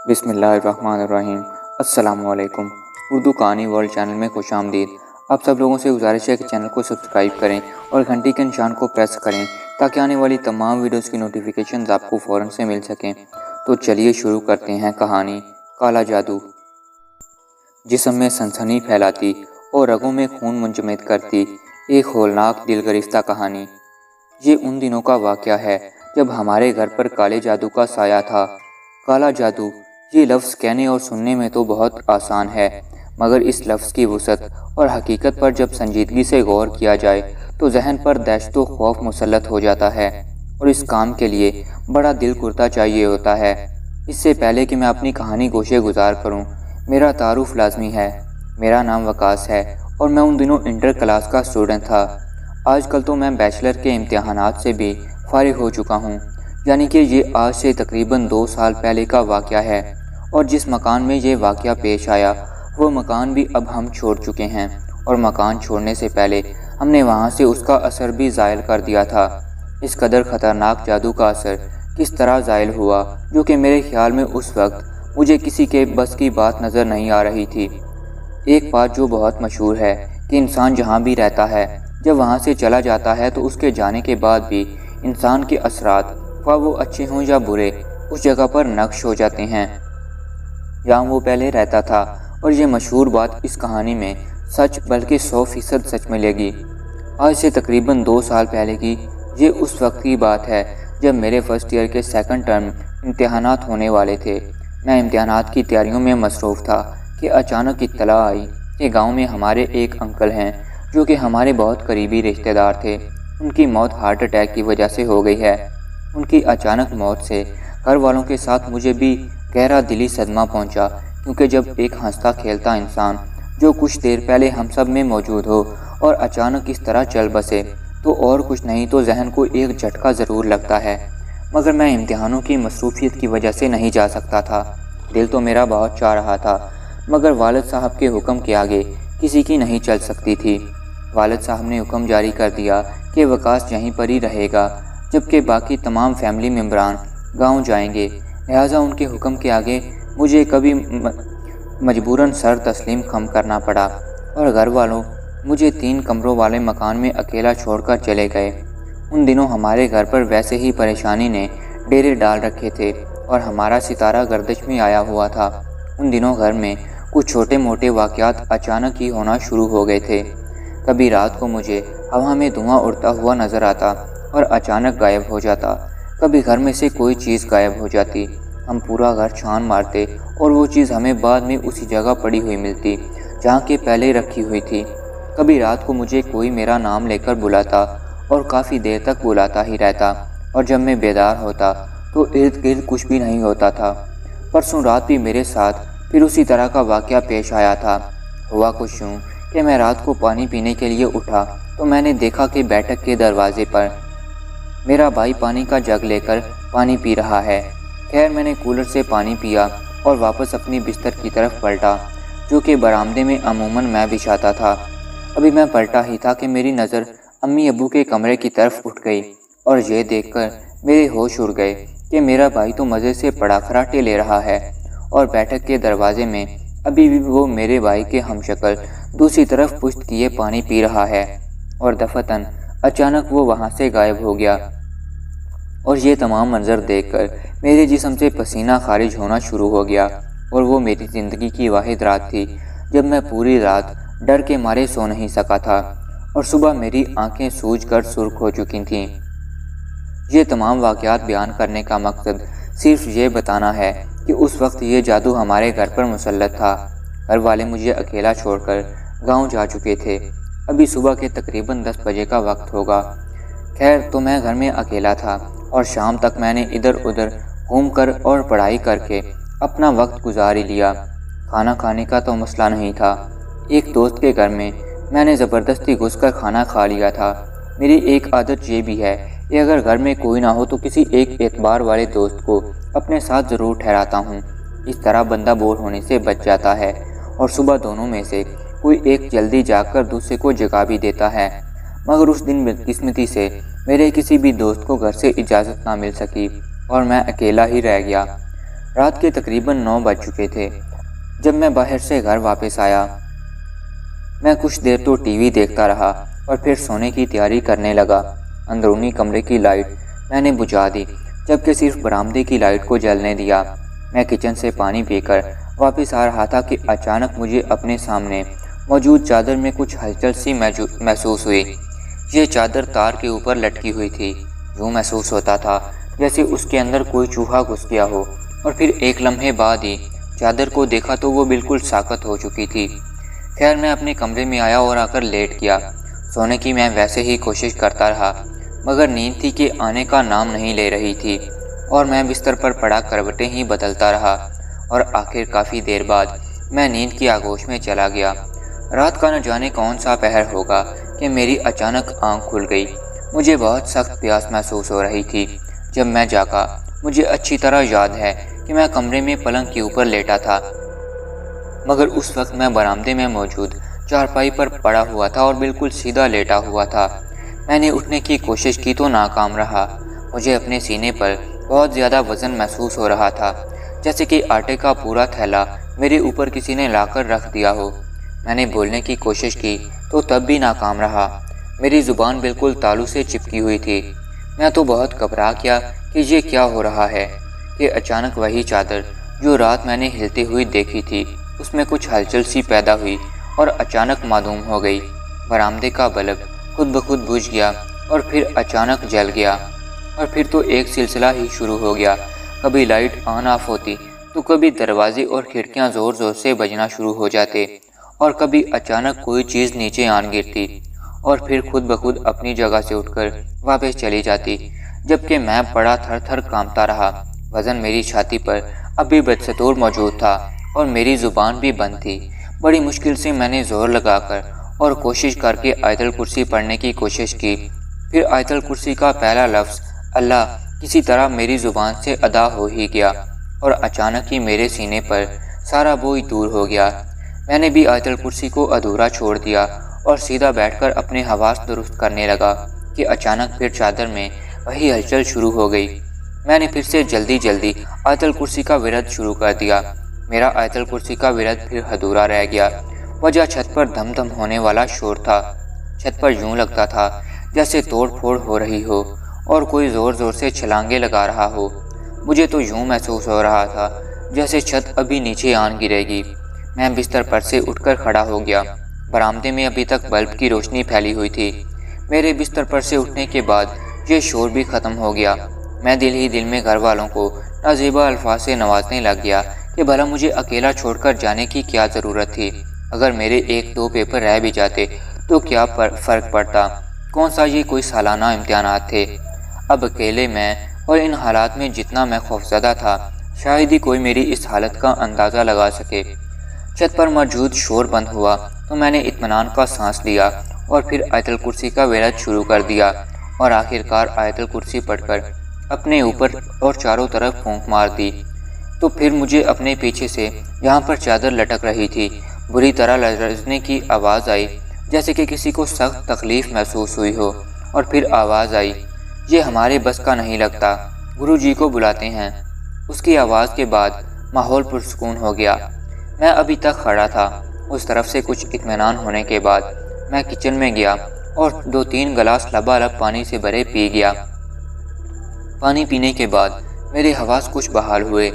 बिस्मिल्लाहिर्रहमानिर्रहीम। अस्सलाम वालेकुम। उर्दू कहानी वर्ल्ड चैनल में खुश आमदीद। आप सब लोगों से गुजारिश है कि चैनल को सब्सक्राइब करें और घंटी के निशान को प्रेस करें ताकि आने वाली तमाम वीडियोस की नोटिफिकेशंस आपको फ़ौरन से मिल सकें। तो चलिए शुरू करते हैं कहानी काला जादू। जिस्म में सनसनी फैलाती और रगों में खून मुंजमद करती एक होलनाक दिलगरिफ्ता कहानी। ये उन दिनों का वाक़या है जब हमारे घर पर काले जादू का साया था। काला जादू, ये लफ्ज़ कहने और सुनने में तो बहुत आसान है, मगर इस लफ्ज़ की वुसअत और हकीकत पर जब संजीदगी से गौर किया जाए तो जहन पर दहशत व खौफ मुसल्लत हो जाता है और इस काम के लिए बड़ा दिल कुर्ता चाहिए होता है। इससे पहले कि मैं अपनी कहानी गोशे गुजार करूँ, मेरा तारुफ लाजमी है। मेरा नाम वकास है और मैं उन दिनों इंटर क्लास का स्टूडेंट था। आजकल तो मैं बैचलर के इम्तिहानात से भी फारिग हो चुका हूँ, यानी कि ये आज से तकरीबन 2 साल पहले का वाक़या है। और जिस मकान में ये वाक़या पेश आया वो मकान भी अब हम छोड़ चुके हैं और मकान छोड़ने से पहले हमने वहाँ से उसका असर भी ज़ायल कर दिया था। इस कदर ख़तरनाक जादू का असर किस तरह ज़ायल हुआ, जो कि मेरे ख्याल में उस वक्त मुझे किसी के बस की बात नज़र नहीं आ रही थी। एक बात जो बहुत मशहूर है कि इंसान जहाँ भी रहता है, जब वहाँ से चला जाता है तो उसके जाने के बाद भी इंसान के असरात, ख्वाह वो अच्छे हों या बुरे, उस जगह पर नक्श हो जाते हैं जहाँ वो पहले रहता था। और ये मशहूर बात इस कहानी में सच बल्कि 100% सच मिलेगी। आज से तकरीबन 2 साल पहले की ये उस वक्त की बात है जब मेरे फर्स्ट ईयर के सेकंड टर्म इम्तिहानात होने वाले थे। मैं इम्तिहानात की तैयारियों में मसरूफ़ था कि अचानक इत्तला आई कि गाँव में हमारे एक अंकल हैं जो कि हमारे बहुत करीबी रिश्तेदार थे। उनकी मौत हार्ट अटैक की वजह से हो गई है। उनकी अचानक मौत से घर वालों के साथ मुझे भी गहरा दिली सदमा पहुंचा, क्योंकि जब एक हंसता खेलता इंसान जो कुछ देर पहले हम सब में मौजूद हो और अचानक इस तरह चल बसे तो और कुछ नहीं तो जहन को एक झटका ज़रूर लगता है। मगर मैं इम्तिहानों की मसरूफियत की वजह से नहीं जा सकता था। दिल तो मेरा बहुत चाह रहा था, मगर वालिद साहब के हुक्म के आगे किसी की नहीं चल सकती थी। वालिद साहब ने हुक्म जारी कर दिया कि वकास यहीं पर ही रहेगा, जबकि बाकी तमाम फैमिली मेम्बरान गांव जाएंगे। लिहाजा उनके हुक्म के आगे मुझे कभी मजबूरन सर तस्लीम खम करना पड़ा और घर वालों मुझे 3 कमरों वाले मकान में अकेला छोड़कर चले गए। उन दिनों हमारे घर पर वैसे ही परेशानी ने डेरे डाल रखे थे और हमारा सितारा गर्दिश में आया हुआ था। उन दिनों घर में कुछ छोटे मोटे वाक़यात अचानक ही होना शुरू हो गए थे। कभी रात को मुझे हवा में धुआं उड़ता हुआ नज़र आता और अचानक गायब हो जाता। कभी घर में से कोई चीज़ गायब हो जाती। हम पूरा घर छान मारते और वो चीज़ हमें बाद में उसी जगह पड़ी हुई मिलती जहाँ के पहले रखी हुई थी। कभी रात को मुझे कोई मेरा नाम लेकर बुलाता और काफ़ी देर तक बुलाता ही रहता, और जब मैं बेदार होता तो इर्द गिर्द कुछ भी नहीं होता था। परसों रात भी मेरे साथ फिर उसी तरह का वाक़या पेश आया था। हुआ कुछ यूँ कि मैं रात को पानी पीने के लिए उठा तो मैंने देखा कि बैठक के दरवाजे पर मेरा भाई पानी का जग लेकर पानी पी रहा है। खैर, मैंने कूलर से पानी पिया और वापस अपनी बिस्तर की तरफ पलटा, जो कि बरामदे में अमूमन मैं बिछाता था। अभी मैं पलटा ही था कि मेरी नज़र अम्मी अब्बू के कमरे की तरफ उठ गई और ये देखकर मेरे होश उड़ गए कि मेरा भाई तो मज़े से पड़ा खराटे ले रहा है और बैठक के दरवाजे में अभी भी वो मेरे भाई के हमशक्ल दूसरी तरफ पुश्त किए पानी पी रहा है। और दफतन अचानक वो वहाँ से गायब हो गया। और ये तमाम मंजर देखकर मेरे जिस्म से पसीना खारिज होना शुरू हो गया। और वो मेरी ज़िंदगी की वाहिद रात थी जब मैं पूरी रात डर के मारे सो नहीं सका था और सुबह मेरी आंखें सूज कर सुर्ख हो चुकी थीं। ये तमाम वाक़यात बयान करने का मकसद सिर्फ ये बताना है कि उस वक्त ये जादू हमारे घर पर मुसल्लत था। घर वाले मुझे अकेला छोड़कर गांव जा चुके थे। अभी सुबह के तकरीबन 10 बजे का वक्त होगा। खैर, तो मैं घर में अकेला था और शाम तक मैंने इधर उधर घूमकर और पढ़ाई करके अपना वक्त गुजार ही लिया। खाना खाने का तो मसला नहीं था। एक दोस्त के घर में मैंने ज़बरदस्ती घुसकर खाना खा लिया था। मेरी एक आदत ये भी है कि अगर घर में कोई ना हो तो किसी एक एतबार वाले दोस्त को अपने साथ ज़रूर ठहराता हूँ। इस तरह बंदा बोर होने से बच जाता है और सुबह दोनों में से कोई एक जल्दी जाकर दूसरे को जगा भी देता है। मगर उस दिन बदकिस्मती से मेरे किसी भी दोस्त को घर से इजाज़त ना मिल सकी और मैं अकेला ही रह गया। رات کے تقریباً 9 بج چکے تھے جب میں باہر سے گھر واپس آیا۔ میں کچھ دیر تو ٹی وی دیکھتا رہا اور پھر سونے کی تیاری کرنے لگا۔ اندرونی کمرے کی لائٹ میں نے بجھا دی جبکہ صرف برآمدے کی لائٹ کو جلنے دیا۔ میں کچن سے پانی پی کر واپس آ رہا تھا کہ اچانک مجھے اپنے سامنے موجود چادر میں کچھ ہلچل سی محسوس ہوئی۔ یہ چادر تار کے اوپر لٹکی ہوئی تھی۔ یوں محسوس ہوتا تھا جیسے اس کے اندر کوئی چوہا گھس گیا ہو، اور پھر ایک لمحے بعد ہی چادر کو دیکھا تو وہ بالکل ساکت ہو چکی تھی۔ خیر میں اپنے کمرے میں آیا اور آ کر لیٹ گیا۔ سونے کی میں ویسے ہی کوشش کرتا رہا مگر نیند تھی کہ آنے کا نام نہیں لے رہی تھی، اور میں بستر پر پڑا کروٹیں ہی بدلتا رہا، اور آخر کافی دیر بعد میں نیند کی آغوش میں چلا گیا۔ رات کا نہ جانے کون سا پہر ہوگا کہ میری اچانک آنکھ کھل گئی۔ مجھے بہت سخت پیاس محسوس ہو رہی تھی۔ جب میں جاگا مجھے اچھی طرح یاد ہے کہ میں کمرے میں پلنگ کے اوپر لیٹا تھا، مگر اس وقت میں برآمدے میں موجود چارپائی پر پڑا ہوا تھا اور بالکل سیدھا لیٹا ہوا تھا۔ میں نے اٹھنے کی کوشش کی تو ناکام رہا۔ مجھے اپنے سینے پر بہت زیادہ وزن محسوس ہو رہا تھا، جیسے کہ آٹے کا پورا تھیلا میرے اوپر کسی نے لا کر رکھ دیا ہو۔ میں نے بولنے کی کوشش کی تو تب بھی ناکام رہا۔ میری زبان بالکل تالو سے چپکی ہوئی تھی۔ میں تو بہت گھبرا گیا کہ یہ کیا ہو رہا ہے کہ اچانک وہی چادر جو رات میں نے ہلتی ہوئی دیکھی تھی اس میں کچھ ہلچل سی پیدا ہوئی اور اچانک معدوم ہو گئی۔ برآمدے کا بلب خود بخود بجھ گیا اور پھر اچانک جل گیا، اور پھر تو ایک سلسلہ ہی شروع ہو گیا۔ کبھی لائٹ آن آف ہوتی تو کبھی دروازے اور کھڑکیاں زور زور سے بجنا شروع ہو جاتے، اور کبھی اچانک کوئی چیز نیچے آن گرتی اور پھر خود بخود اپنی جگہ سے اٹھ کر واپس چلی جاتی، جبکہ میں بڑا تھر تھر کانپتا رہا۔ وزن میری چھاتی پر اب بھی بدستور موجود تھا اور میری زبان بھی بند تھی۔ بڑی مشکل سے میں نے زور لگا کر اور کوشش کر کے آیت الکرسی پڑھنے کی کوشش کی۔ پھر آیت الکرسی کا پہلا لفظ اللہ کسی طرح میری زبان سے ادا ہو ہی گیا، اور اچانک ہی میرے سینے پر سارا بوجھ دور ہو گیا۔ میں نے بھی آیت الکرسی کو ادھورا چھوڑ دیا اور سیدھا بیٹھ کر اپنے حواس درست کرنے لگا کہ اچانک پھر چادر میں وہی ہلچل شروع ہو گئی۔ میں نے پھر سے جلدی آیت الکرسی کا ورد شروع کر دیا۔ میرا آیت الکرسی کا ورد پھر ادھورا رہ گیا۔ وجہ چھت پر دھم دھم ہونے والا شور تھا۔ چھت پر یوں لگتا تھا جیسے توڑ پھوڑ ہو رہی ہو اور کوئی زور زور سے چھلانگیں لگا رہا ہو۔ مجھے تو یوں محسوس ہو رہا تھا جیسے چھت ابھی نیچے آن گرے گی۔ میں بستر پر سے اٹھ کر کھڑا ہو گیا۔ برآمدے میں ابھی تک بلب کی روشنی پھیلی ہوئی تھی۔ میرے بستر پر سے اٹھنے کے بعد یہ شور بھی ختم ہو گیا۔ میں دل ہی دل میں گھر والوں کو نازیبا الفاظ سے نوازنے لگ گیا کہ بھلا مجھے اکیلا چھوڑ کر جانے کی کیا ضرورت تھی۔ اگر میرے 1-2 پیپر رہ بھی جاتے تو کیا فرق پڑتا، کون سا یہ کوئی سالانہ امتحانات تھے۔ اب اکیلے میں اور ان حالات میں جتنا میں خوفزدہ تھا شاید ہی کوئی میری اس حالت کا اندازہ لگا سکے۔ چھت پر موجود شور بند ہوا تو میں نے اطمینان کا سانس لیا اور پھر آیت الکرسی کا ورد شروع کر دیا، اور آخرکار آیت الکرسی پڑھ کر اپنے اوپر اور چاروں طرف پھونک مار دی تو پھر مجھے اپنے پیچھے سے جہاں پر چادر لٹک رہی تھی بری طرح لرزنے کی آواز آئی، جیسے کہ کسی کو سخت تکلیف محسوس ہوئی ہو، اور پھر آواز آئی، یہ ہمارے بس کا نہیں لگتا، گرو جی کو بلاتے ہیں۔ اس کی آواز کے بعد ماحول پرسکون ہو گیا۔ میں ابھی تک کھڑا تھا۔ اس طرف سے کچھ اطمینان ہونے کے بعد میں کچن میں گیا اور 2-3 گلاس لبالب پانی سے بھرے پی گیا۔ پانی پینے کے بعد میرے حواس کچھ بحال ہوئے۔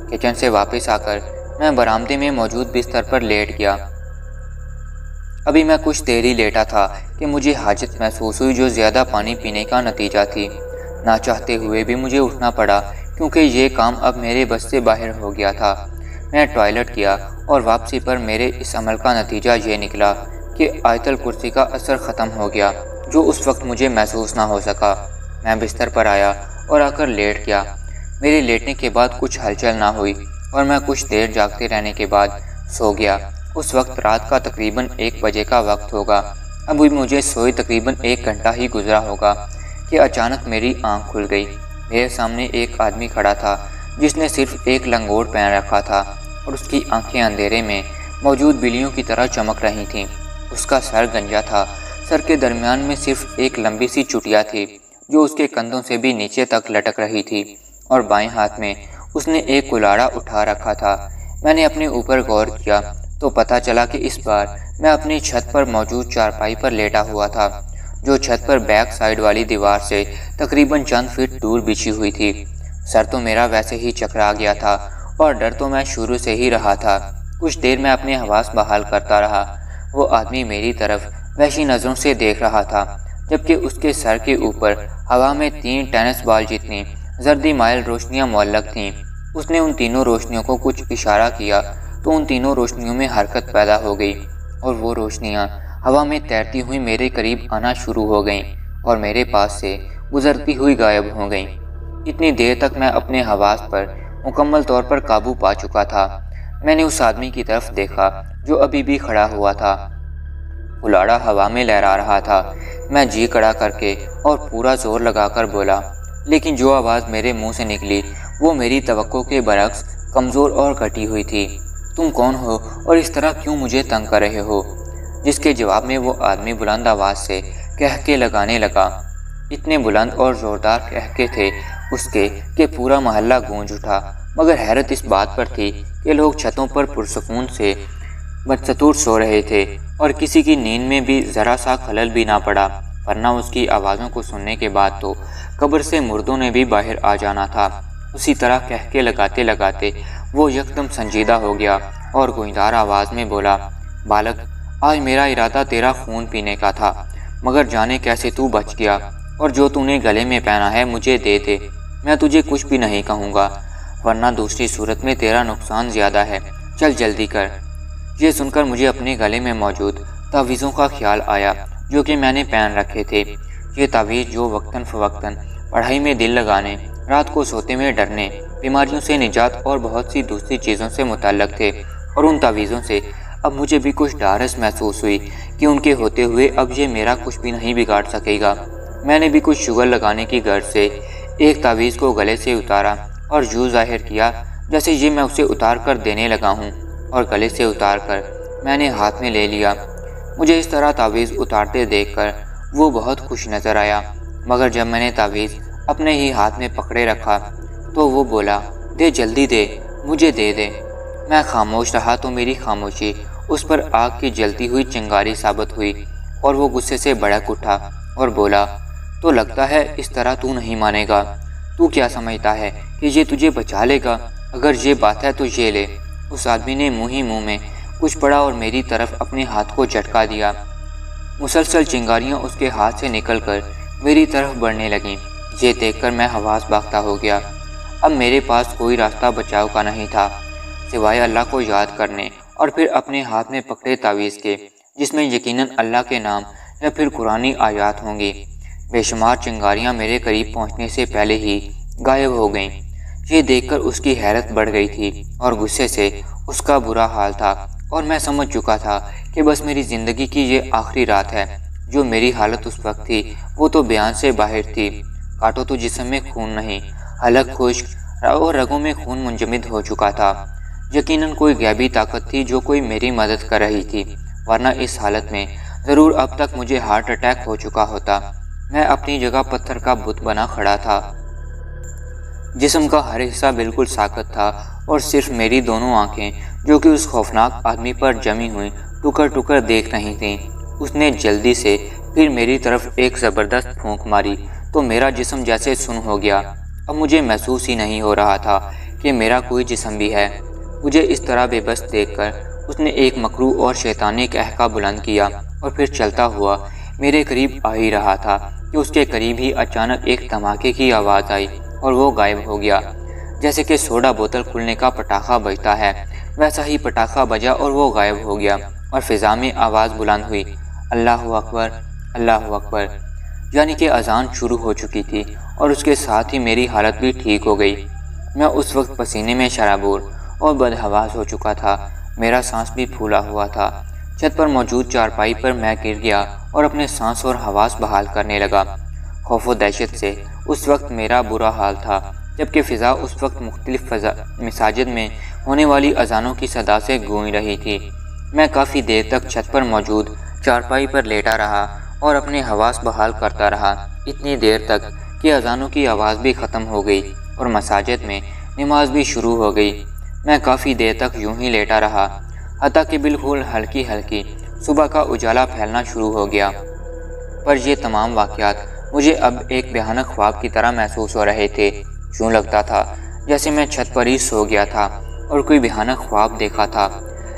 کچن سے واپس آ کر میں برآمدے میں موجود بستر پر لیٹ گیا۔ ابھی میں کچھ دیر ہی لیٹا تھا کہ مجھے حاجت محسوس ہوئی جو زیادہ پانی پینے کا نتیجہ تھی۔ نہ چاہتے ہوئے بھی مجھے اٹھنا پڑا کیونکہ یہ کام اب میرے بس سے باہر ہو گیا تھا۔ میں ٹوائلٹ کیا اور واپسی پر میرے اس عمل کا نتیجہ یہ نکلا کہ آیت الکرسی کا اثر ختم ہو گیا جو اس وقت مجھے محسوس نہ ہو سکا۔ میں بستر پر آیا اور آ کر لیٹ گیا۔ میرے لیٹنے کے بعد کچھ ہلچل نہ ہوئی اور میں کچھ دیر جاگتے رہنے کے بعد سو گیا۔ اس وقت رات کا تقریباً 1 بجے کا وقت ہوگا۔ ابھی مجھے سوئے تقریباً 1 گھنٹہ ہی گزرا ہوگا کہ اچانک میری آنکھ کھل گئی۔ میرے سامنے ایک آدمی کھڑا تھا جس نے صرف ایک لنگوٹ پہن رکھا تھا اور اس کی آنکھیں اندھیرے میں موجود بلیوں کی طرح چمک رہی تھیں۔ اس کا سر گنجا تھا۔ سر کے درمیان میں صرف ایک لمبی سی چٹیا تھی جو اس کے کندھوں سے بھی نیچے تک لٹک رہی تھی، اور بائیں ہاتھ میں اس نے ایک کلاڑا اٹھا رکھا تھا۔ میں نے اپنے اوپر غور کیا تو پتہ چلا کہ اس بار میں اپنی چھت پر موجود چارپائی پر لیٹا ہوا تھا، جو چھت پر بیک سائیڈ والی دیوار سے تقریباً چند فٹ دور بچھی ہوئی تھی۔ سر تو میرا ویسے ہی چکرا گیا تھا اور ڈر تو میں شروع سے ہی رہا تھا۔ کچھ دیر میں اپنے حواس بحال کرتا رہا۔ وہ آدمی میری طرف وحشی نظروں سے دیکھ رہا تھا، جبکہ اس کے سر کے اوپر ہوا میں 3 ٹینس بال جتنی زردی مائل روشنیاں معلق تھیں۔ اس نے ان تینوں روشنیوں کو کچھ اشارہ کیا تو ان تینوں روشنیوں میں حرکت پیدا ہو گئی اور وہ روشنیاں ہوا میں تیرتی ہوئی میرے قریب آنا شروع ہو گئیں اور میرے پاس سے گزرتی ہوئی غائب ہو گئیں۔ اتنی دیر تک میں اپنے حواس پر مکمل طور پر قابو پا چکا تھا۔ میں نے اس آدمی کی طرف دیکھا جو ابھی بھی کھڑا ہوا تھا۔ کلاڑا ہوا میں لہرا رہا تھا۔ میں جی کڑا کر کے اور پورا زور لگا کر بولا، لیکن جو آواز میرے منہ سے نکلی وہ میری توقع کے برعکس کمزور اور گھٹی ہوئی تھی۔ تم کون ہو اور اس طرح کیوں مجھے تنگ کر رہے ہو؟ جس کے جواب میں وہ آدمی بلند آواز سے کہکے لگانے لگا۔ اتنے بلند اور زوردار کہکے تھے اس کے کہ پورا محلہ گونج اٹھا، مگر حیرت اس بات پر تھی کہ لوگ چھتوں پر پرسکون سے بدستور سو رہے تھے اور کسی کی نیند میں بھی ذرا سا خلل بھی نہ پڑا، ورنہ اس کی آوازوں کو سننے کے بعد تو قبر سے مردوں نے بھی باہر آ جانا تھا۔ اسی طرح کہکے لگاتے لگاتے وہ یکدم سنجیدہ ہو گیا اور گونجدار آواز میں بولا، بالک، آج میرا ارادہ تیرا خون پینے کا تھا، مگر جانے کیسے تو بچ گیا، اور جو تو نے گلے میں پہنا ہے مجھے دے دے، میں تجھے کچھ بھی نہیں کہوں گا، ورنہ دوسری صورت میں تیرا نقصان زیادہ ہے، چل جلدی کر۔ یہ سن کر مجھے اپنے گلے میں موجود تعویذوں کا خیال آیا جو کہ میں نے پہن رکھے تھے۔ یہ تعویذ جو وقتاً فوقتاً پڑھائی میں دل لگانے، رات کو سوتے میں ڈرنے، بیماریوں سے نجات اور بہت سی دوسری چیزوں سے متعلق تھے، اور ان تعویذوں سے اب مجھے بھی کچھ ڈارس محسوس ہوئی کہ ان کے ہوتے ہوئے اب یہ میرا کچھ بھی نہیں بگاڑ سکے گا۔ میں نے بھی کچھ شغل لگانے کی غرض سے ایک تعویذ کو گلے سے اتارا اور یوں ظاہر کیا جیسے یہ میں اسے اتار کر دینے لگا ہوں، اور گلے سے اتار کر میں نے ہاتھ میں لے لیا۔ مجھے اس طرح تعویذ اتارتے دیکھ کر وہ بہت خوش نظر آیا، مگر جب میں نے تعویذ اپنے ہی ہاتھ میں پکڑے رکھا تو وہ بولا، دے جلدی دے، مجھے دے دے۔ میں خاموش رہا تو میری خاموشی اس پر آگ کی جلتی ہوئی چنگاری ثابت ہوئی، اور وہ غصے سے بھڑک اٹھا اور بولا، تو لگتا ہے اس طرح تو نہیں مانے گا، تو کیا سمجھتا ہے کہ یہ تجھے بچا لے گا؟ اگر یہ بات ہے تو یہ لے۔ اس آدمی نے منہ ہی منہ میں کچھ پڑا اور میری طرف اپنے ہاتھ کو جھٹکا دیا۔ مسلسل چنگاریاں اس کے ہاتھ سے نکل کر میری طرف بڑھنے لگیں۔ یہ دیکھ کر میں حواس باختہ ہو گیا۔ اب میرے پاس کوئی راستہ بچاؤ کا نہیں تھا سوائے اللہ کو یاد کرنے اور پھر اپنے ہاتھ میں پکڑے تعویذ کے، جس میں یقیناً اللہ کے نام یا پھر قرآنی آیات ہوں گی۔ بے شمار چنگاریاں میرے قریب پہنچنے سے پہلے ہی غائب ہو گئیں۔ یہ دیکھ کر اس کی حیرت بڑھ گئی تھی اور غصے سے اس کا برا حال تھا، اور میں سمجھ چکا تھا کہ بس میری زندگی کی یہ آخری رات ہے۔ جو میری حالت اس وقت تھی وہ تو بیان سے باہر تھی۔ کاٹو تو جسم میں خون نہیں، حلق خشک اور رگوں میں خون منجمد ہو چکا تھا۔ یقیناً کوئی غیبی طاقت تھی جو کوئی میری مدد کر رہی تھی، ورنہ اس حالت میں ضرور اب تک مجھے ہارٹ اٹیک ہو چکا ہوتا۔ میں اپنی جگہ پتھر کا بت بنا کھڑا تھا۔ جسم کا ہر حصہ بالکل ساکت تھا اور صرف میری دونوں آنکھیں جو کہ اس خوفناک آدمی پر جمی ہوئی ٹکر ٹکر دیکھ رہی تھیں۔ اس نے جلدی سے پھر میری طرف ایک زبردست پھونک ماری تو میرا جسم جیسے سن ہو گیا۔ اب مجھے محسوس ہی نہیں ہو رہا تھا کہ میرا کوئی جسم بھی ہے۔ مجھے اس طرح بے بس دیکھ کر اس نے ایک مکروہ اور شیطانی قہقہ بلند کیا اور پھر چلتا ہوا میرے قریب آ ہی رہا تھا کہ اس کے قریب ہی اچانک ایک دھماکے کی آواز آئی اور وہ غائب ہو گیا۔ جیسے کہ سوڈا بوتل کھلنے کا پٹاخہ بجتا ہے ویسا ہی پٹاخہ بجا اور وہ غائب ہو گیا، اور فضا میں آواز بلند ہوئی، اللہ اکبر، اللہ اکبر، یعنی کہ اذان شروع ہو چکی تھی، اور اس کے ساتھ ہی میری حالت بھی ٹھیک ہو گئی۔ میں اس وقت پسینے میں شرابور اور بدحواس ہو چکا تھا، میرا سانس بھی پھولا ہوا تھا۔ چھت پر موجود چارپائی پر میں گر گیا اور اپنے سانس اور حواس بحال کرنے لگا۔ خوف و دہشت سے اس وقت میرا برا حال تھا، جبکہ فضا اس وقت مختلف مساجد میں ہونے والی اذانوں کی صدا سے گونج رہی تھی۔ میں کافی دیر تک چھت پر موجود چارپائی پر لیٹا رہا اور اپنے حواس بحال کرتا رہا، اتنی دیر تک کہ اذانوں کی آواز بھی ختم ہو گئی اور مساجد میں नमाज भी शुरू हो गई। मैं काफ़ी देर तक यूं ही लेटा रहा, हत्ता कि बिल्कुल हल्की हल्की सुबह का उजाला फैलना शुरू हो गया। पर ये तमाम वाक़यात मुझे अब एक भयानक ख्वाब की तरह महसूस हो रहे थे। यूँ लगता था जैसे मैं छत पर ही सो गया था और कोई भयानक ख्वाब देखा था।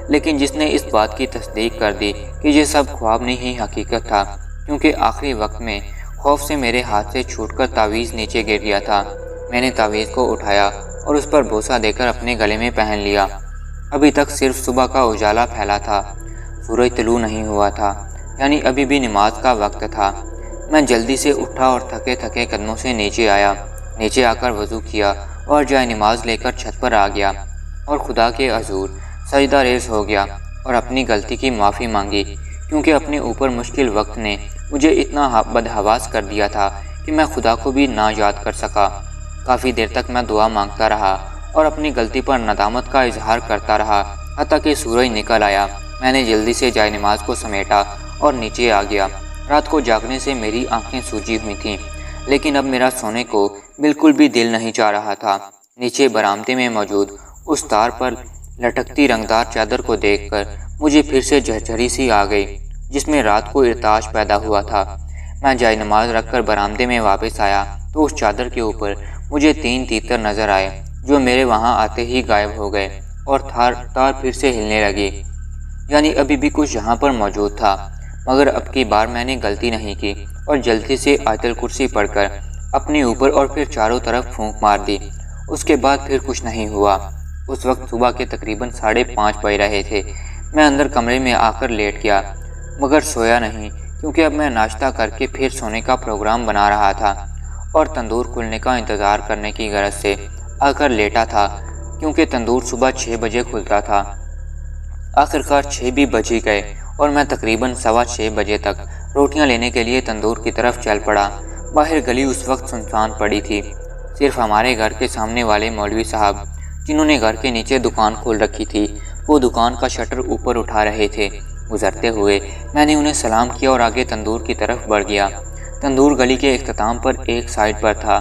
लेकिन जिसने इस बात की तस्दीक कर दी कि ये सब ख्वाब नहीं हकीकत था, क्योंकि आखिरी वक्त में खौफ से मेरे हाथ से छूटकर तावीज़ नीचे गिर गया था। मैंने तावीज़ को उठाया और उस पर बोसा देकर अपने गले में पहन लिया। अभी तक सिर्फ सुबह का उजाला फैला था, सूरज तुलू नहीं हुआ था, यानी अभी भी नमाज का वक्त था। मैं जल्दी से उठा और थके थके कदमों से नीचे आया। नीचे आकर वज़ू किया और जाए नमाज लेकर छत पर आ गया और खुदा के हज़ूर सजदा रेज़ हो गया और अपनी गलती की माफ़ी मांगी, क्योंकि अपने ऊपर मुश्किल वक्त ने मुझे इतना बदहवास कर दिया था कि मैं खुदा को भी ना याद कर सका। काफ़ी देर तक मैं दुआ मांगता रहा और अपनी गलती पर नदामत का इजहार करता रहा, हत्ता कि सूरज निकल आया। मैंने जल्दी से जाए नमाज को समेटा और नीचे आ गया। रात को जागने से मेरी आंखें सूजी हुई थीं, लेकिन अब मेरा सोने को बिल्कुल भी दिल नहीं चाह रहा था। नीचे बरामदे में मौजूद उस तार पर लटकती रंगदार चादर को देखकर मुझे फिर से झरझरी सी आ गई, जिसमें रात को इर्ताश पैदा हुआ था। मैं जाए नमाज रखकर बरामदे में वापस आया तो उस चादर के ऊपर मुझे 3 तीतर नजर आए, जो मेरे वहां आते ही गायब हो गए और तार फिर से हिलने लगी। यानी अभी भी कुछ यहाँ पर मौजूद था, मगर अब की बार मैंने गलती नहीं की और जल्दी से आयतल कुर्सी पढ़कर अपने ऊपर और फिर चारों तरफ फूंक मार दी। उसके बाद फिर कुछ नहीं हुआ। उस वक्त सुबह के तकरीबन 5:30 बज रहे थे। मैं अंदर कमरे में आकर लेट गया, मगर सोया नहीं, क्योंकि अब मैं नाश्ता करके फिर सोने का प्रोग्राम बना रहा था और तंदूर खुलने का इंतज़ार करने की गरज से आकर लेटा था, क्योंकि तंदूर सुबह 6 बजे खुलता था। आखिरकार 6 भी बज ही गए और मैं तकरीबन 6:15 बजे तक रोटियां लेने के लिए तंदूर की तरफ चल पड़ा। बाहर गली उस वक्त सुनसान पड़ी थी। सिर्फ हमारे घर के सामने वाले मौलवी साहब, जिन्होंने घर के नीचे दुकान खोल रखी थी, वो दुकान का शटर ऊपर उठा रहे थे। गुजरते हुए मैंने उन्हें सलाम किया और आगे तंदूर की तरफ बढ़ गया। तंदूर गली के इख्तिताम पर एक साइड पर था।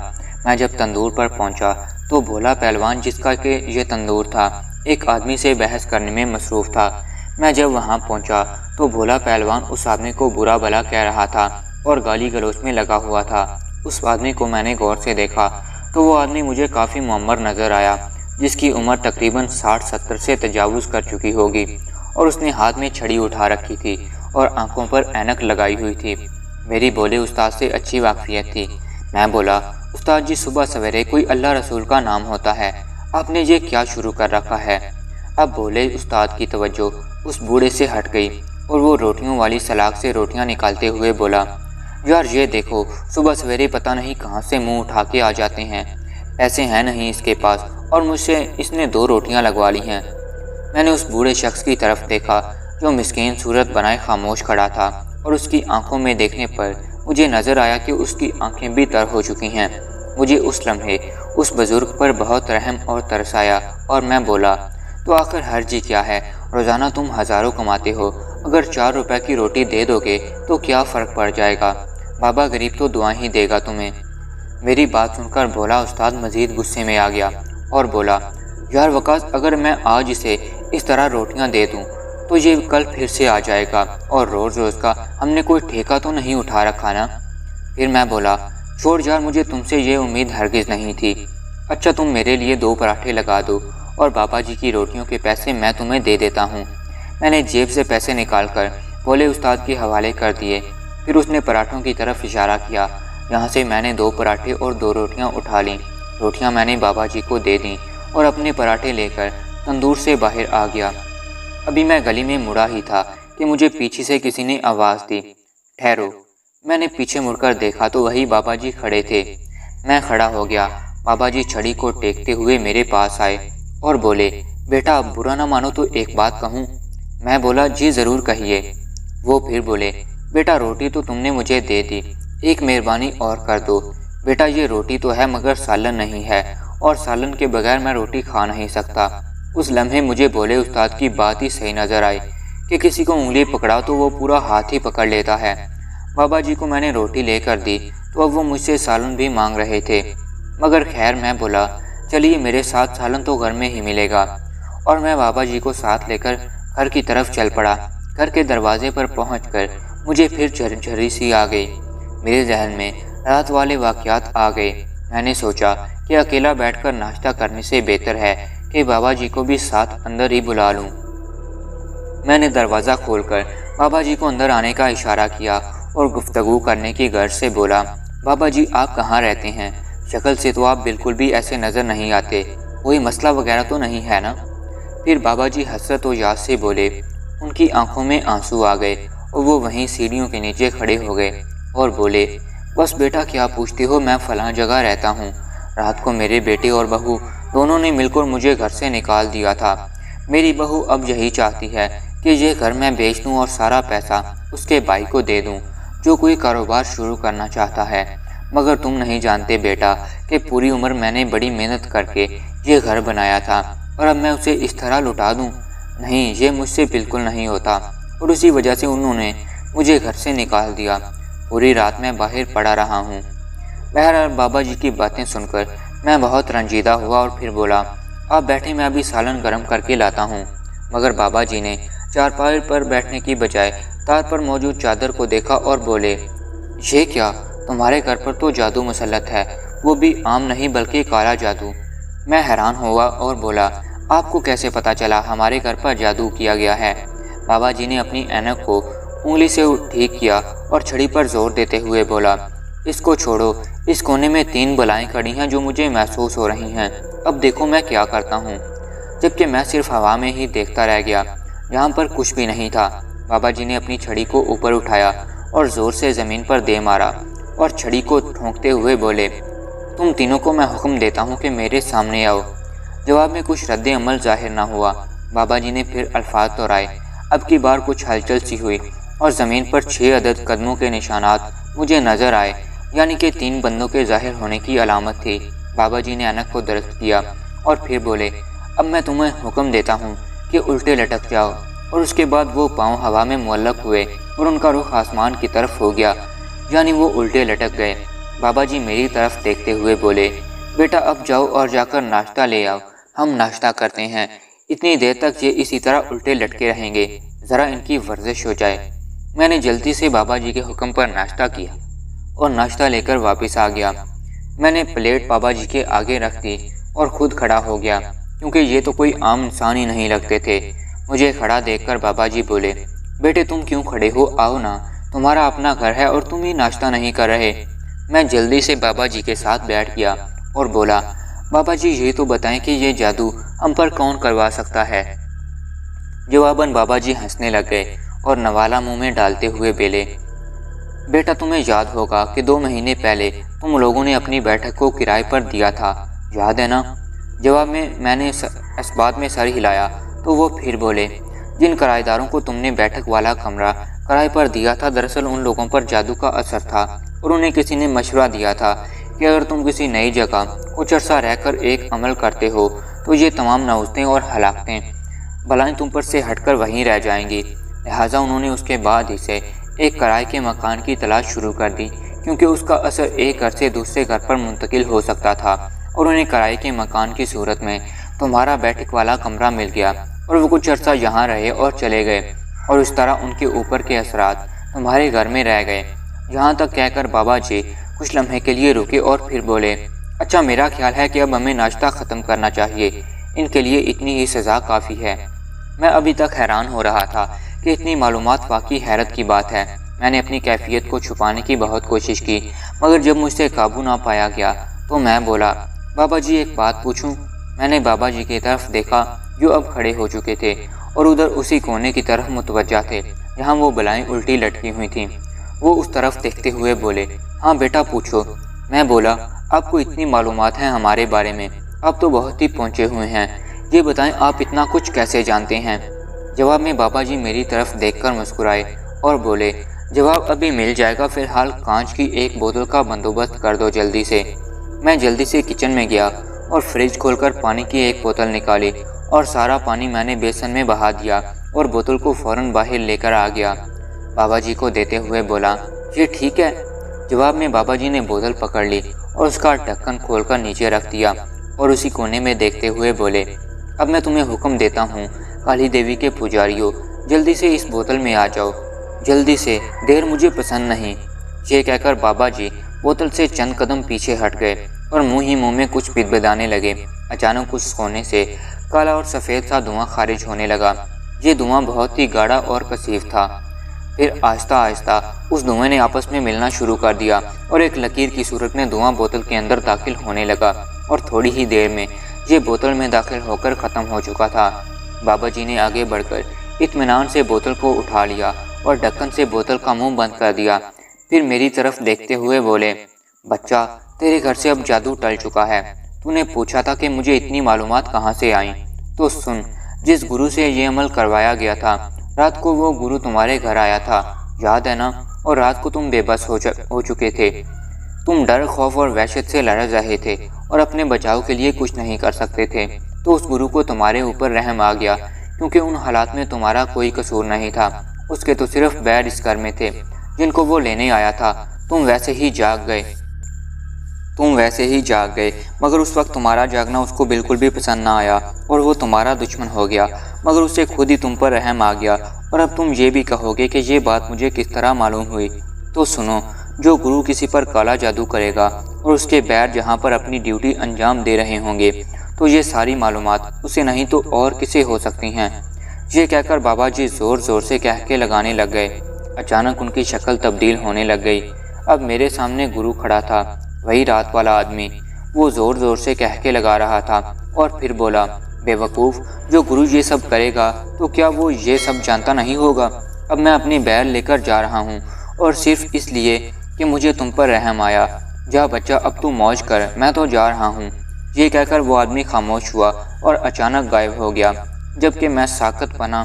मैं जब तंदूर पर पहुंचा तो भोला पहलवान, जिसका कि ये तंदूर था, एक आदमी से बहस करने में मसरूफ़ था। मैं जब वहां पहुंचा तो भोला पहलवान उस आदमी को बुरा भला कह रहा था और गाली गलौज में लगा हुआ था। उस आदमी को मैंने गौर से देखा तो वो आदमी मुझे काफ़ी मुअम्मर नज़र आया, जिसकी उम्र तकरीबन 60-70 से तजावुज़ कर चुकी होगी, और उसने हाथ में छड़ी उठा रखी थी और आंखों पर ऐनक लगाई हुई थी। मेरी बोले उस्ताद से अच्छी वाकफियत थी। मैं बोला, उस्ताद जी, सुबह सवेरे कोई अल्लाह रसूल का नाम होता है, आपने ये क्या शुरू कर रखा है? अब बोले उस्ताद की तवज्जो उस बूढ़े से हट गई और वो रोटियों वाली सलाख से रोटियां निकालते हुए बोला, यार ये देखो, सुबह सवेरे पता नहीं कहाँ से मुंह उठा के आ जाते हैं। पैसे हैं नहीं इसके पास और मुझसे इसने 2 रोटियां लगवा ली हैं। मैंने उस बूढ़े शख्स की तरफ देखा जो मिस्कीन सूरत बनाए खामोश खड़ा था, और उसकी आंखों में देखने पर मुझे नज़र आया कि उसकी आंखें भी तर हो चुकी हैं। मुझे उस लम्हे उस बुज़ुर्ग पर बहुत रहम और तरस आया और मैं बोला, तो आखिर हर्ज क्या है? रोज़ाना तुम हज़ारों कमाते हो, अगर 4 रुपए की रोटी दे दोगे तो क्या फ़र्क पड़ जाएगा? बाबा गरीब तो दुआएं ही देगा तुम्हें। मेरी बात सुनकर भोला उस्ताद मज़ीद गुस्से में आ गया और बोला, यार वकास, अगर मैं आज इसे इस तरह रोटियां दे दूं तो ये कल फिर से आ जाएगा, और रोज़ रोज़ का हमने कोई ठेका तो नहीं उठा रखा ना। फिर मैं बोला, छोड़ यार, मुझे तुमसे ये उम्मीद हरगिज़ नहीं थी। अच्छा, तुम मेरे लिए 2 पराठे लगा दो और बाबा जी की रोटियों के पैसे मैं तुम्हें दे देता हूँ। मैंने जेब से पैसे निकालकर भोले उस्ताद के हवाले कर दिए। फिर उसने पराठों की तरफ इशारा किया। यहाँ से मैंने 2 पराठे और 2 रोटियाँ उठा लीं। रोटियाँ मैंने बाबा जी को दे दीं और अपने पराठे लेकर तंदूर से बाहर आ गया। अभी मैं गली में मुड़ा ही था कि मुझे पीछे से किसी ने आवाज़ दी, ठहरो। मैंने पीछे मुड़कर देखा तो वही बाबा जी खड़े थे। मैं खड़ा हो गया। बाबा जी छड़ी को टेकते हुए मेरे पास आए और बोले, बेटा अब बुरा ना मानो तो एक बात कहूँ? मैं बोला, जी ज़रूर कहिए। वो फिर बोले, बेटा रोटी तो तुमने मुझे दे दी, एक मेहरबानी और कर दो। बेटा ये रोटी तो है मगर सालन नहीं है, और सालन के बगैर मैं रोटी खा नहीं सकता। उस लम्हे मुझे भोले उस्ताद की बात ही सही नज़र आई कि किसी को उंगली पकड़ा तो वो पूरा हाथ ही पकड़ लेता है। बाबा जी को मैंने रोटी लेकर दी तो अब वो मुझसे सालन भी मांग रहे थे, मगर खैर मैं बोला, चलिए मेरे साथ सालन तो घर में ही मिलेगा। और मैं बाबा जी को साथ लेकर घर की तरफ चल पड़ा। घर के दरवाजे पर पहुंचकर मुझे फिर झरझरी सी आ गई। मेरे जहन में रात वाले वाक़यात आ गए। मैंने सोचा कि अकेला बैठकर नाश्ता करने से बेहतर है कि बाबा जी को भी साथ अंदर ही बुला लूं। मैंने दरवाज़ा खोलकर बाबा जी को अंदर आने का इशारा किया और गुफ्तगू करने की गर्ज से बोला, बाबा जी आप कहाँ रहते हैं? शक्ल से तो आप बिल्कुल भी ऐसे नज़र नहीं आते, कोई मसला वगैरह तो नहीं है ना? फिर बाबा जी हसरत और याद से बोले। उनकी आंखों में आंसू आ गए और वो वहीं सीढ़ियों के नीचे खड़े हो गए और बोले, बस बेटा क्या पूछते हो, मैं फ़लाँ जगह रहता हूँ। रात को मेरे बेटे और बहू दोनों ने मिलकर मुझे घर से निकाल दिया था। मेरी बहू अब यही चाहती है कि ये घर मैं बेच दूँ और सारा पैसा उसके भाई को दे दूँ जो कोई कारोबार शुरू करना चाहता है। मगर तुम नहीं जानते बेटा कि पूरी उम्र मैंने बड़ी मेहनत करके ये घर बनाया था और अब मैं उसे इस तरह लुटा दूँ? नहीं, ये मुझसे बिल्कुल नहीं होता। और उसी वजह से उन्होंने मुझे घर से निकाल दिया। पूरी रात मैं बाहर पड़ा रहा हूँ। बहरहाल बाबा जी की बातें सुनकर मैं बहुत रंजीदा हुआ और फिर बोला, आप बैठे, मैं अभी सालन गर्म करके लाता हूँ। मगर बाबा जी ने चारपाई पर बैठने की बजाय तार पर मौजूद चादर को देखा और बोले, ये क्या, तुम्हारे घर पर तो जादू मुसल्लत है, वो भी आम नहीं बल्कि काला जादू। मैं हैरान हुआ और बोला, आपको कैसे पता चला हमारे घर पर जादू किया गया है? बाबा जी ने अपनी ऐनक को उंगली से ठीक किया और छड़ी पर जोर देते हुए बोला, इसको छोड़ो, इस कोने में 3 बलाएं खड़ी हैं जो मुझे महसूस हो रही हैं। अब देखो मैं क्या करता हूँ। जबकि मैं सिर्फ हवा में ही देखता रह गया, यहाँ पर कुछ भी नहीं था। बाबा जी ने अपनी छड़ी को ऊपर उठाया और ज़ोर से ज़मीन पर दे मारा और छड़ी को ठोंकते हुए बोले, तुम तीनों को मैं हुक्म देता हूँ कि मेरे सामने आओ। जवाब में कुछ रद्द अमल जाहिर न हुआ। बाबा जी ने फिर अल्फाज दोहराए। अब की बार कुछ हलचल सी हुई और ज़मीन पर 6 अदद कदमों के निशानात मुझे नज़र आए, यानी कि 3 बंदों के जाहिर होने की अलामत थी। बाबा जी ने अनक को दरख्त किया और फिर बोले, अब मैं तुम्हें हुक्म देता हूँ कि उल्टे लटक जाओ। और उसके बाद वो पाँव हवा में मुअल्लक हुए और उनका रुख आसमान की तरफ हो गया, यानी वो उल्टे लटक गए। बाबा जी मेरी तरफ देखते हुए बोले, बेटा अब जाओ और जाकर नाश्ता ले आओ, हम नाश्ता करते हैं। इतनी देर तक ये इसी तरह उल्टे लटके रहेंगे, ज़रा इनकी वर्जिश हो जाए। मैंने जल्दी से बाबा जी के हुक्म पर नाश्ता किया और नाश्ता लेकर वापस आ गया। मैंने प्लेट बाबा जी के आगे रख दी और ख़ुद खड़ा हो गया, क्योंकि ये तो कोई आम इंसान ही नहीं लगते थे। मुझे खड़ा देखकर बाबा जी बोले, बेटे तुम क्यों खड़े हो, आओ ना, तुम्हारा अपना घर है और तुम ही नाश्ता नहीं कर रहे। मैं जल्दी से बाबा जी के साथ बैठ गया और बोला, बाबा जी ये तो बताएं कि ये जादू हम पर कौन करवा सकता है? जवाबन बाबा जी हंसने लग गए और नवाला मुंह में डालते हुए बोले, बेटा तुम्हें याद होगा कि 2 महीने पहले तुम लोगों ने अपनी बैठक को किराए पर दिया था, याद है ना? जवाब में मैंने इस बात में सर हिलाया तो वो फिर बोले, जिन किराएदारों को तुमने बैठक वाला कमरा किराए पर दिया था, दरअसल उन लोगों पर जादू का असर था और उन्हें किसी ने मशवरा दिया था कि अगर तुम किसी नई जगह कुछ अर्सा रहकर एक अमल करते हो तो ये तमाम नौज़तें और हलाकतें बलाएं तुम पर से हटकर वहीं रह जाएंगी। लिहाजा उन्होंने उसके बाद ही से एक किराए के मकान की तलाश शुरू कर दी, क्योंकि उसका असर एक घर से दूसरे घर पर मुंतकिल हो सकता था। और उन्हें किराए के मकान की सूरत में तुम्हारा बैठक वाला कमरा मिल गया और वो कुछ अर्सा यहाँ रहे और चले गए, और इस तरह उनके ऊपर के असरात तुम्हारे घर में रह गए। यहाँ तक कहकर बाबा जी कुछ लम्हे के लिए रुके और फिर बोले, अच्छा मेरा ख्याल है कि अब हमें नाश्ता ख़त्म करना चाहिए, इनके लिए इतनी ही सज़ा काफ़ी है। मैं अभी तक हैरान हो रहा था कि इतनी मालूमात वाकई हैरत की बात है। मैंने अपनी कैफियत को छुपाने की बहुत कोशिश की, मगर जब मुझसे काबू ना पाया गया तो मैं बोला, बाबा जी एक बात पूछूं? मैंने बाबा जी की तरफ देखा जो अब खड़े हो चुके थे और उधर उसी कोने की तरफ मुतवज्जा थे जहाँ वो बलाएं उल्टी लटकी हुई थीं। वो उस तरफ देखते हुए बोले, हाँ बेटा पूछो। मैं बोला, आपको इतनी मालूमात हैं हमारे बारे में, आप तो बहुत ही पहुँचे हुए हैं, ये बताएं आप इतना कुछ कैसे जानते हैं? जवाब में बाबा जी मेरी तरफ देखकर मुस्कुराए और बोले, जवाब अभी मिल जाएगा, फ़िलहाल कांच की एक बोतल का बंदोबस्त कर दो जल्दी से। मैं जल्दी से किचन में गया और फ्रिज खोलकर पानी की एक बोतल निकाली और सारा पानी मैंने बेसन में बहा दिया और बोतल को फ़ौरन बाहर लेकर आ गया। बाबा जी को देते हुए बोला, ये ठीक है? जवाब में बाबा जी ने बोतल पकड़ ली और उसका ढक्कन खोलकर नीचे रख दिया और उसी कोने में देखते हुए बोले, अब मैं तुम्हें हुक्म देता हूँ, काली देवी के पुजारियों, जल्दी से इस बोतल में आ जाओ, जल्दी से, देर मुझे पसंद नहीं। ये कहकर बाबा जी बोतल से चंद कदम पीछे हट गए और मुंह ही मुंह में कुछ बिदबिदाने लगे। अचानक उस कोने से काला और सफ़ेद सा धुआं खारिज होने लगा। ये धुआं बहुत ही गाढ़ा और कसीफ था। फिर आहिस्ता आहिस्ता उस धुएं ने आपस में मिलना शुरू कर दिया और एक लकीर की सूरत में धुआं बोतल के अंदर दाखिल होने लगा और थोड़ी ही देर में ये बोतल में दाखिल होकर ख़त्म हो चुका था। बाबा जी ने आगे बढ़कर इत्मीनान से बोतल को उठा लिया और ढक्कन से बोतल का मुंह बंद कर दिया। फिर मेरी तरफ देखते हुए बोले, बच्चा, तेरे घर से अब जादू टल चुका है। तूने पूछा था कि मुझे इतनी मालूमात कहाँ से आई, तो सुन, जिस गुरु से ये अमल करवाया गया था, रात को वो गुरु तुम्हारे घर आया था, याद है ना? और रात को तुम बेबस हो चुके थे। तुम डर, खौफ और वहशत से लड़ रहे थे और अपने बचाव के लिए कुछ नहीं कर सकते थे। तो उस गुरु को तुम्हारे ऊपर रहम आ गया, क्योंकि उन हालात में तुम्हारा कोई कसूर नहीं था। उसके तो सिर्फ बैर इस घर में थे जिनको वो लेने आया था। तुम वैसे ही जाग गए, मगर उस वक्त तुम्हारा जागना उसको बिल्कुल भी पसंद ना आया और वो तुम्हारा दुश्मन हो गया, मगर उसे खुद ही तुम पर रहम आ गया। और अब तुम ये भी कहोगे कि ये बात मुझे किस तरह मालूम हुई। तो सुनो, जो गुरु किसी पर काला जादू करेगा और उसके बैर जहाँ पर अपनी ड्यूटी अंजाम दे रहे होंगे, तो ये सारी मालूमात उसे नहीं तो और किसे हो सकती हैं। ये कहकर बाबा जी ज़ोर ज़ोर से कह के लगाने लग गए। अचानक उनकी शक्ल तब्दील होने लग गई। अब मेरे सामने गुरु खड़ा था, वही रात वाला आदमी। वो ज़ोर ज़ोर से कह के लगा रहा था और फिर बोला, बेवकूफ़, जो गुरु ये सब करेगा तो क्या वो ये सब जानता नहीं होगा? अब मैं अपनी बैर लेकर जा रहा हूँ और सिर्फ इसलिए कि मुझे तुम पर रहम आया। जा बच्चा, अब तू मौज कर, मैं तो जा रहा हूँ। ये कहकर वो आदमी खामोश हुआ और अचानक गायब हो गया, जबकि मैं साकत बना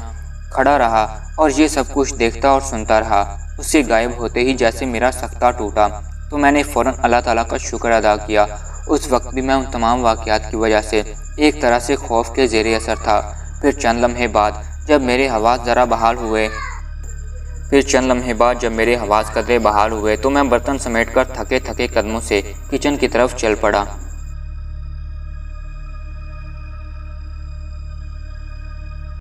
खड़ा रहा और ये सब कुछ देखता और सुनता रहा। उससे गायब होते ही जैसे मेरा सख्ता टूटा, तो मैंने फ़ौरन अल्लाह ताला का शुक्र अदा किया। उस वक्त भी मैं उन तमाम वाक़यात की वजह से एक तरह से खौफ के ज़ेरे असर था। फिर चंद लम्हे बाद जब मेरे हवास कदरे बहाल हुए तो मैं बर्तन समेट कर थके थके कदमों से किचन की तरफ चल पड़ा।